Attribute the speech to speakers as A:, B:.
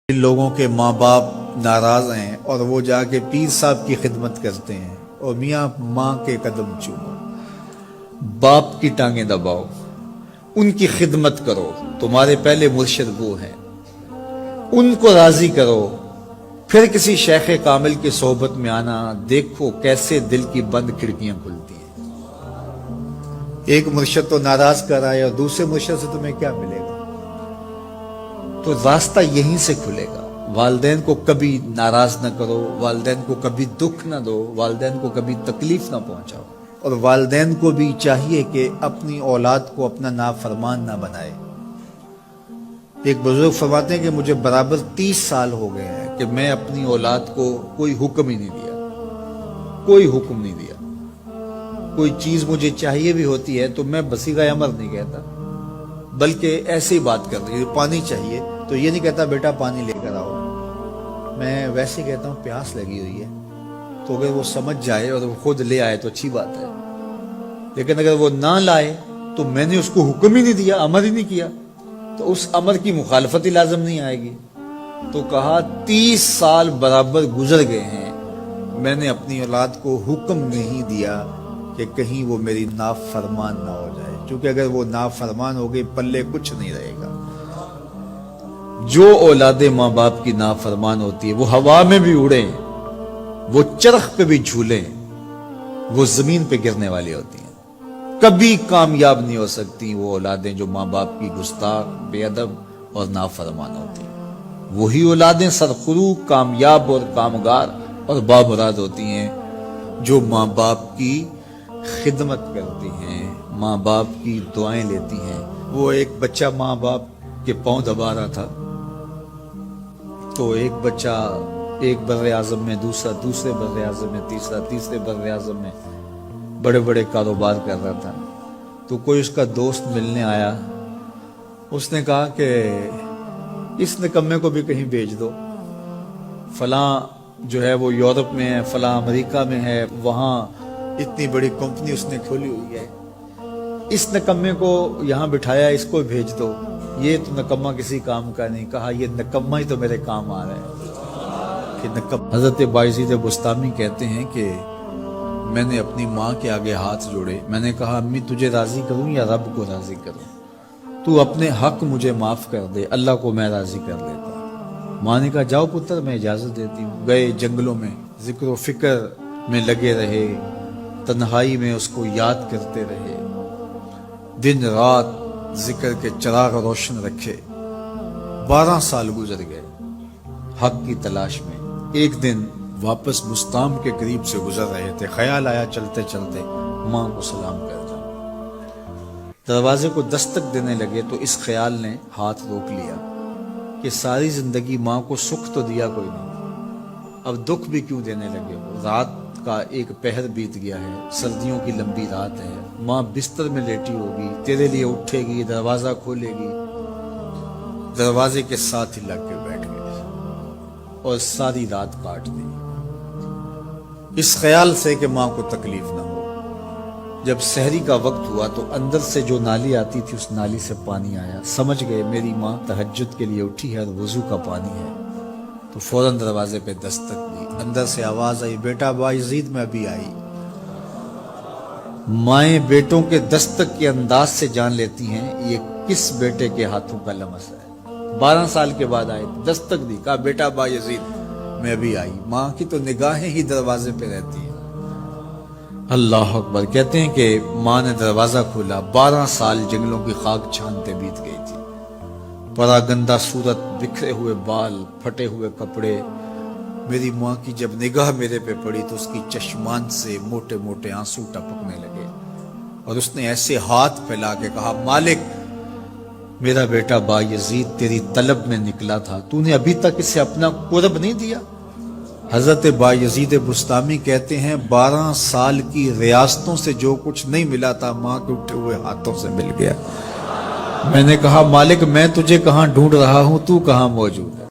A: ان لوگوں کے ماں باپ ناراض ہیں اور وہ جا کے پیر صاحب کی خدمت کرتے ہیں اور میاں ماں کے قدم چومو، باپ کی ٹانگیں دباؤ، ان کی خدمت کرو، تمہارے پہلے مرشد وہ ہیں، ان کو راضی کرو، پھر کسی شیخ کامل کی صحبت میں آنا، دیکھو کیسے دل کی بند کھڑکیاں کھلتی ہیں۔ ایک مرشد تو ناراض کر آئے اور دوسرے مرشد سے تمہیں کیا ملے گا؟ تو راستہ یہیں سے کھلے گا۔ والدین کو کبھی ناراض نہ کرو، والدین کو کبھی دکھ نہ دو، والدین کو کبھی تکلیف نہ پہنچاؤ، اور والدین کو بھی چاہیے کہ اپنی اولاد کو اپنا نافرمان نہ بنائے۔ ایک بزرگ فرماتے ہیں کہ مجھے برابر 30 سال ہو گئے ہیں کہ میں اپنی اولاد کو کوئی حکم ہی نہیں دیا، کوئی حکم نہیں دیا۔ کوئی چیز مجھے چاہیے بھی ہوتی ہے تو میں بصیغہ امر نہیں کہتا، بلکہ ایسی بات کر رہی ہے، پانی چاہیے تو یہ نہیں کہتا بیٹا پانی لے کر آؤ، میں ویسے کہتا ہوں پیاس لگی ہوئی ہے، تو اگر وہ سمجھ جائے اور وہ خود لے آئے تو اچھی بات ہے، لیکن اگر وہ نہ لائے تو میں نے اس کو حکم ہی نہیں دیا، امر ہی نہیں کیا، تو اس امر کی مخالفت ہی لازم نہیں آئے گی۔ تو کہا 30 سال برابر گزر گئے ہیں، میں نے اپنی اولاد کو حکم نہیں دیا کہ کہیں وہ میری نافرمان نہ ہو جائے، چونکہ اگر وہ نافرمان ہو گئی پلے کچھ نہیں رہے گا۔ جو اولاد ماں باپ کی نافرمان ہوتی ہے وہ ہوا میں بھی اڑیں، وہ چرخ پہ بھی جھولیں، وہ زمین پہ گرنے والی ہوتی ہیں، کبھی کامیاب نہیں ہو سکتی وہ اولادیں جو ماں باپ کی گستاخ، بے ادب اور نافرمان ہوتی ہیں۔ وہی اولادیں سرخرو، کامیاب اور کامگار اور بامراد ہوتی ہیں جو ماں باپ کی خدمت کرتی ہیں، ماں باپ کی دعائیں لیتی ہیں۔ وہ ایک بچہ ماں باپ کے پاؤں دبا رہا تھا، تو ایک بچہ ایک بر اعظم میں، دوسرے بر اعظم میں، تیسرے بر اعظم میں بڑے بڑے کاروبار کر رہا تھا۔ تو کوئی اس کا دوست ملنے آیا، اس نے کہا کہ اس نکمے کو بھی کہیں بھیج دو، فلاں جو ہے وہ یورپ میں ہے، فلاں امریکہ میں ہے، وہاں اتنی بڑی کمپنی اس نے کھولی ہوئی ہے، اس نکمے کو یہاں بٹھایا، اس کو بھیج دو، یہ تو نکمہ کسی کام کا نہیں۔ کہا یہ نکمہ ہی تو میرے کام آ رہا ہے کہ نکمہ۔ حضرت بایزید بستامی کہتے ہیں کہ میں نے اپنی ماں کے آگے ہاتھ جوڑے، میں نے کہا امی تجھے راضی کروں یا رب کو راضی کروں؟ تو اپنے حق مجھے معاف کر دے، اللہ کو میں راضی کر لیتا۔ ماں نے کہا جاؤ پتر میں اجازت دیتی ہوں۔ گئے جنگلوں میں، ذکر و فکر میں لگے رہے، تنہائی میں اس کو یاد کرتے رہے، دن رات ذکر کے چراغ روشن رکھے۔ 12 سال گزر گئے حق کی تلاش میں۔ ایک دن واپس بستام کے قریب سے گزر رہے تھے، خیال آیا چلتے چلتے ماں کو سلام کر جاؤں۔ دروازے کو دستک دینے لگے تو اس خیال نے ہاتھ روک لیا کہ ساری زندگی ماں کو سکھ تو دیا کوئی نہیں، اب دکھ بھی کیوں دینے لگے ہو؟ رات کا ایک پہر بیت گیا ہے، سردیوں کی لمبی رات ہے، ماں بستر میں لیٹی ہوگی، تیرے لیے اٹھے گی، دروازہ کھولے گی، دروازے کے ساتھ ہی لگ کے بیٹھ گئے اور ساری رات کاٹ دی، اس خیال سے کہ ماں کو تکلیف نہ ہو۔ جب سحری کا وقت ہوا تو اندر سے جو نالی آتی تھی اس نالی سے پانی آیا، سمجھ گئے میری ماں تہجد کے لیے اٹھی ہے اور وضو کا پانی ہے، تو فوراً دروازے پہ دستک دی، اندر سے آواز آئی بیٹا بایزید میں ابھی آئی۔ مائیں بیٹوں کے دستک کے انداز سے جان لیتی ہیں یہ کس بیٹے کے ہاتھوں کا لمس ہے۔ 12 سال کے بعد آئے، دستک دی، کہا بیٹا بایزید میں ابھی آئی۔ ماں کی تو نگاہیں ہی دروازے پہ رہتی ہیں۔ اللہ اکبر۔ کہتے ہیں کہ ماں نے دروازہ کھولا، 12 سال جنگلوں کی خاک چھانتے بیت گئی تھی، پراگندہ صورت، بکھرے ہوئے بال، پھٹے ہوئے کپڑے۔ میری ماں کی جب نگاہ میرے پہ پڑی تو اس کی چشمان سے موٹے موٹے آنسو ٹپکنے لگے، اور اس نے ایسے ہاتھ پھیلا کے کہا مالک میرا بیٹا بایزید تیری طلب میں نکلا تھا، تو نے ابھی تک اسے اپنا قرب نہیں دیا۔ حضرت بایزید بستامی کہتے ہیں 12 سال کی ریاستوں سے جو کچھ نہیں ملا تھا ماں کے اٹھے ہوئے ہاتھوں سے مل گیا۔ میں نے کہا مالک میں تجھے کہاں ڈھونڈ رہا ہوں، تو کہاں موجود ہے؟